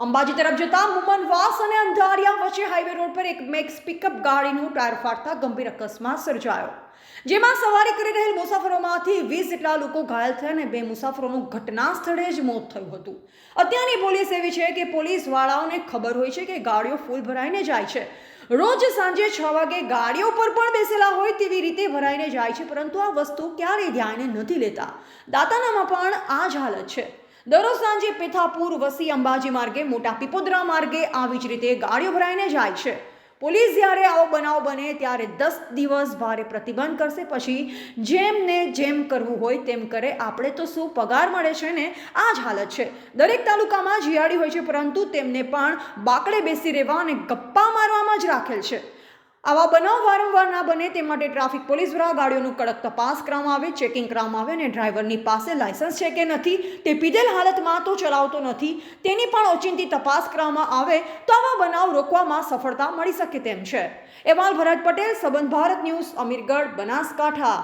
અંબાજી તરફ જતા મુમનવાસ અને અંધારિયા વચ્ચે હાઈવે રોડ પર એક મેક્સ પિકઅપ ગાડીનું ટાયર ફાટતા ગંભીર અકસ્માત સર્જાયો, જેમાં સવારી કરી રહેલ મુસાફરોમાંથી 20 જેટલા લોકો ઘાયલ થયા અને 2 મુસાફરોનું ઘટના સ્થળે જ મોત થયું હતું. અત્યારની પોલીસ એવી છે કે પોલીસ વાળાઓને ખબર હોય છે કે ગાડીઓ ફૂલ ભરાઈને જાય છે. રોજ સાંજે 6 વાગે ગાડીઓ પર પણ બેસેલા હોય તેવી રીતે ભરાઈને જાય છે, પરંતુ આ વસ્તુ ક્યારેય ધ્યાને નથી લેતા. દાતાનામાં પણ આ જ હાલત છે. દરરોજ સાંજે પેથાપુર, વસી, અંબાજી માર્ગે, મોટા પીપોદરા માર્ગે આવી જ રીતે ગાડીઓ ભરાઈને જાય છે. પોલીસ જ્યારે આવો બનાવ બને ત્યારે 10 દિવસ ભારે પ્રતિબંધ કરશે, પછી જેમને જેમ કરવું હોય તેમ કરે. આપણે તો શું પગાર મળે છે ને? આ જ હાલત છે. દરેક તાલુકામાં જીઆડી હોય છે, પરંતુ તેમને પણ બાકડે બેસી રહેવા અને ગપ્પા મારવામાં જ રાખેલ છે. આવા બનાવ વારંવાર ના બને તે માટે ટ્રાફિક પોલીસ દ્વારા ગાડીઓનું કડક તપાસ કરવામાં આવે, ચેકિંગ કરવામાં આવે અને ડ્રાઈવરની પાસે લાયસન્સ છે કે નથી, તે પીધેલ હાલતમાં તો ચલાવતો નથી, તેની પણ ઓચિંતી તપાસ કરવામાં આવે તો આવા બનાવ રોકવામાં સફળતા મળી શકે તેમ છે. અહેવાલ ભરત પટેલ, સંબંધ ભારત ન્યૂઝ, અમીરગઢ, બનાસકાંઠા.